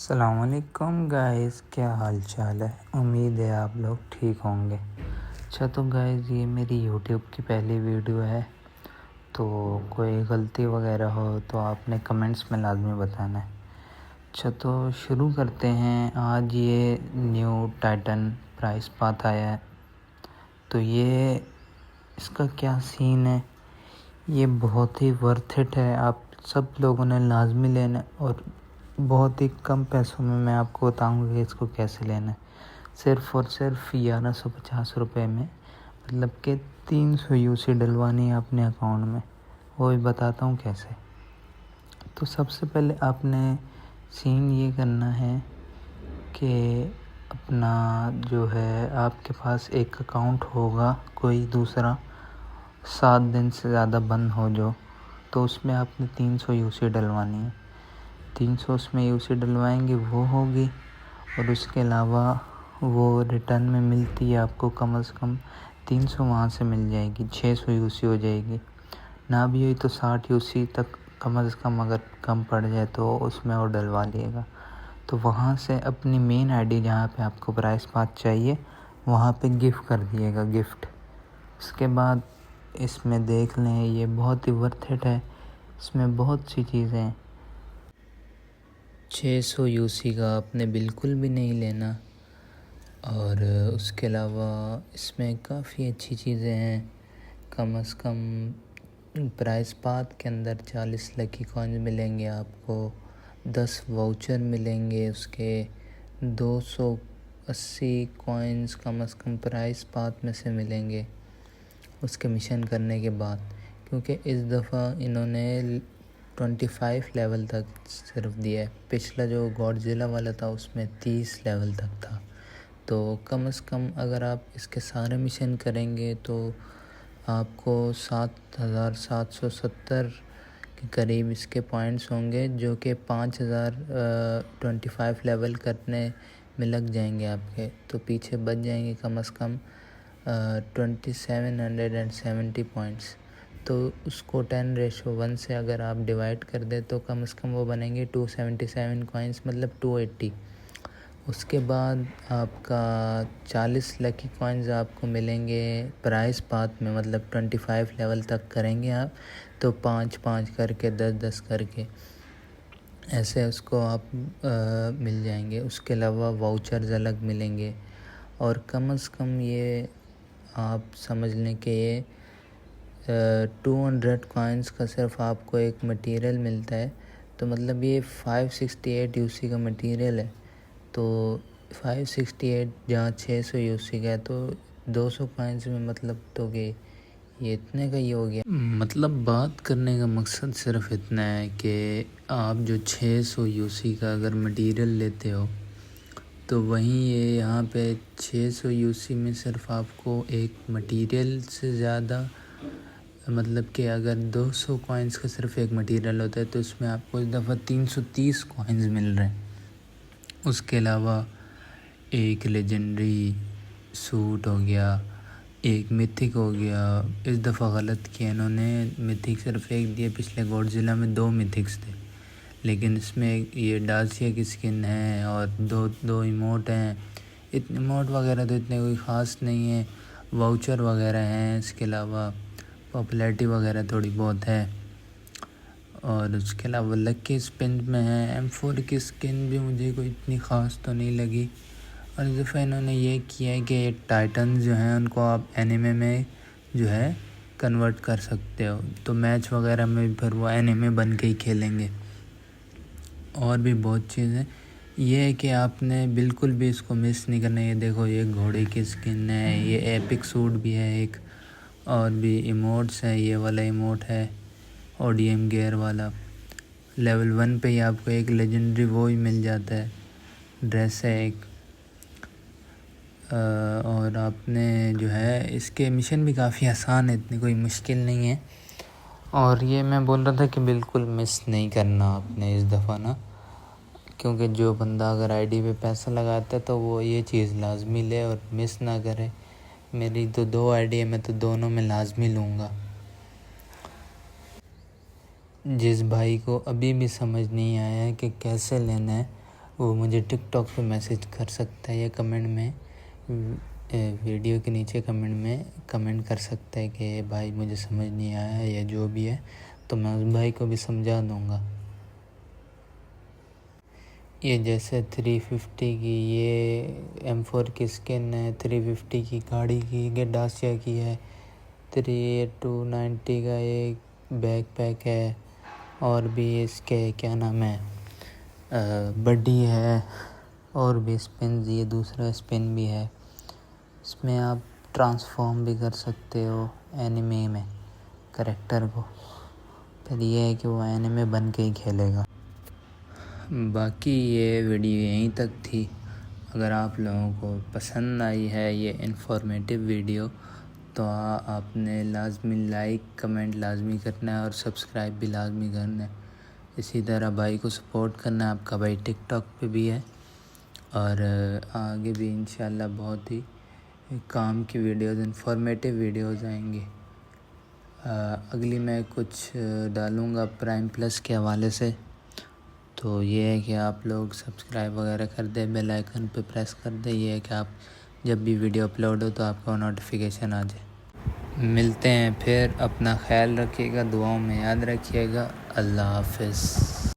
السلام علیکم گائز، کیا حال چال ہے؟ امید ہے آپ لوگ ٹھیک ہوں گے۔ اچھا تو گائز، یہ میری یوٹیوب کی پہلی ویڈیو ہے، تو کوئی غلطی وغیرہ ہو تو آپ نے کمنٹس میں لازمی بتانا ہے۔ اچھا تو شروع کرتے ہیں۔ آج یہ نیو ٹائٹن پرائس پاتھ آیا ہے، تو یہ اس کا کیا سین ہے؟ یہ بہت ہی ورتھ اٹ ہے، آپ سب لوگوں نے لازمی لینا ہے، اور بہت ہی کم پیسوں میں آپ کو بتاؤں گا کہ اس کو کیسے لینا ہے۔ صرف اور صرف 1150 روپے میں، مطلب کہ 300 UC ڈلوانی ہے اپنے اکاؤنٹ میں، وہ بھی بتاتا ہوں کیسے۔ تو سب سے پہلے آپ نے سین یہ کرنا ہے کہ اپنا جو ہے آپ کے پاس ایک اکاؤنٹ ہوگا کوئی دوسرا 7 دن سے زیادہ بند ہو جو، تو اس میں آپ نے 300 UC ڈلوانی ہے۔ 300 اس میں UC ڈلوائیں گے وہ ہوگی، اور اس کے علاوہ وہ ریٹرن میں ملتی ہے آپ کو کم از کم 300 وہاں سے مل جائے گی، 600 UC ہو جائے گی، نہ بھی ہوئی تو 60 UC تک کم از کم، اگر کم پڑ جائے تو اس میں اور ڈلوا لیے گا۔ تو وہاں سے اپنی مین آئی ڈی جہاں پہ آپ کو پرائس پاتھ چاہیے وہاں پہ گفٹ کر دیے گا، گفٹ۔ اس کے بعد اس میں دیکھ لیں، یہ بہت ہی ورتھ اٹ ہے، اس میں بہت سی چیزیں ہیں۔ 600 UC کا آپ نے بالکل بھی نہیں لینا، اور اس کے علاوہ اس میں کافی اچھی چیزیں ہیں۔ کم از کم پرائس پاتھ کے اندر 40 لکی کوائنز ملیں گے آپ کو، 10 واؤچر ملیں گے، اس کے 280 کوائنز کم از کم پرائس پاتھ میں سے ملیں گے اس کے مشن کرنے کے بعد، کیونکہ اس دفعہ انہوں نے 25 لیول تک صرف دیا ہے۔ پچھلا جو گوڈزیلا والا تھا اس میں 30 لیول تک تھا، تو کم از کم اگر آپ اس کے سارے مشن کریں گے تو آپ کو 7770 کے قریب اس کے پوائنٹس ہوں گے، جو کہ 5000 25 لیول کرنے میں لگ جائیں گے آپ کے، تو پیچھے بچ جائیں گے کم از کم 2770 پوائنٹس۔ تو اس کو 10:1 سے اگر آپ ڈیوائڈ کر دیں تو کم از کم وہ بنیں گے 277 کوائنس، مطلب 280۔ اس کے بعد آپ کا 40 لکی کوائنز آپ کو ملیں گے پرائس پاتھ میں، مطلب 25 لیول تک کریں گے آپ تو 5 کر کے 10 کر کے ایسے اس کو آپ مل جائیں گے۔ اس کے علاوہ واؤچرز الگ ملیں گے، اور کم از کم یہ آپ سمجھ لیں کہ یہ 200 کوائنز کا صرف آپ کو ایک مٹیریل ملتا ہے، تو مطلب یہ 568 UC کا مٹیریل ہے، تو 568 جہاں 600 UC کا ہے تو 200 کوائنز میں مطلب تو کہ یہ اتنے کا ہی ہو گیا۔ مطلب بات کرنے کا مقصد صرف اتنا ہے کہ آپ جو 600 UC کا اگر مٹیریل لیتے ہو تو وہیں یہ یہاں پہ 600 UC میں صرف آپ کو ایک مٹیریل سے زیادہ، مطلب کہ اگر 200 کوائنز کا صرف ایک مٹیریل ہوتا ہے تو اس میں آپ کو اس دفعہ 330 کوائنز مل رہے ہیں۔ اس کے علاوہ ایک لیجنڈری سوٹ ہو گیا، ایک میتھک ہو گیا۔ اس دفعہ غلط کیا انہوں نے، میتھک صرف ایک دیا، پچھلے گوڈزیلا میں 2 میتھکس تھے، لیکن اس میں یہ ڈاسیا کی سکن ہے اور دو ایموٹ ہیں۔ ایموٹ وغیرہ تو اتنے کوئی خاص نہیں ہے، واؤچر وغیرہ ہیں، اس کے علاوہ پاپولیرٹی وغیرہ تھوڑی بہت ہے، اور اس کے علاوہ لکی اسپن میں ہے۔ M4 کی سکن بھی مجھے کوئی اتنی خاص تو نہیں لگی، اور اس دفعہ انہوں نے یہ کیا ہے کہ ٹائٹنز جو ہیں ان کو آپ اینیمے میں جو ہے کنورٹ کر سکتے ہو، تو میچ وغیرہ میں بھی پھر وہ اینیمے بن کے ہی کھیلیں گے۔ اور بھی بہت چیزیں، یہ ہے کہ آپ نے بالکل بھی اس کو مس نہیں کرنا۔ یہ دیکھو، یہ گھوڑے کی سکن ہے، یہ ایپک سوٹ بھی ہے ایک، اور بھی ایموٹس ہیں، یہ والا ایموٹ ہے ODM گیئر والا، لیول 1 پہ ہی آپ کو ایک لیجنڈری وہ ہی مل جاتا ہے، ڈریس ہے ایک۔ اور آپ نے جو ہے اس کے مشن بھی کافی آسان ہے، اتنی کوئی مشکل نہیں ہے، اور یہ میں بول رہا تھا کہ بالکل مس نہیں کرنا آپ نے اس دفعہ نا، کیونکہ جو بندہ اگر آئی ڈی پہ پیسہ لگاتا ہے تو وہ یہ چیز لازمی لے اور مس نہ کرے۔ میری تو 2 آئی ڈی ہے، میں تو دونوں میں لازمی لوں گا۔ جس بھائی کو ابھی بھی سمجھ نہیں آیا ہے کہ کیسے لینا ہے، وہ مجھے ٹک ٹاک پہ میسیج کر سکتا ہے یا کمنٹ میں ویڈیو کے نیچے کمنٹ میں کمنٹ کر سکتا ہے کہ بھائی مجھے سمجھ نہیں آیا یا جو بھی ہے، تو میں اس بھائی کو بھی سمجھا دوں گا۔ یہ جیسے 350 کی یہ M4 کی سکن ہے، 350 کی گاڑی کی گڈاسیا کی ہے، 38290 کا ایک بیک پیک ہے، اور بھی اس کے کیا نام ہے بڈی ہے، اور بھی اسپنز، یہ دوسرا اسپن بھی ہے۔ اس میں آپ ٹرانسفارم بھی کر سکتے ہو اینیمے میں کریکٹر کو، پھر یہ ہے کہ وہ اینیمے بن کے ہی کھیلے گا۔ باقی یہ ویڈیو یہیں تک تھی۔ اگر آپ لوگوں کو پسند آئی ہے یہ انفارمیٹیو ویڈیو تو آپ نے لازمی لائک کمنٹ لازمی کرنا ہے اور سبسکرائب بھی لازمی کرنا ہے۔ اسی طرح بھائی کو سپورٹ کرنا ہے۔ آپ کا بھائی ٹک ٹاک پہ بھی ہے، اور آگے بھی انشاءاللہ بہت ہی کام کی ویڈیوز، انفارمیٹیو ویڈیوز آئیں گی۔ اگلی میں کچھ ڈالوں گا پرائم پلس کے حوالے سے، تو یہ ہے کہ آپ لوگ سبسکرائب وغیرہ کر دیں، بیل آئیکن پہ پریس کر دیں، یہ ہے کہ آپ جب بھی ویڈیو اپلوڈ ہو تو آپ کو نوٹیفیکیشن آ جائے۔ ملتے ہیں پھر، اپنا خیال رکھیے گا، دعاؤں میں یاد رکھیے گا۔ اللہ حافظ۔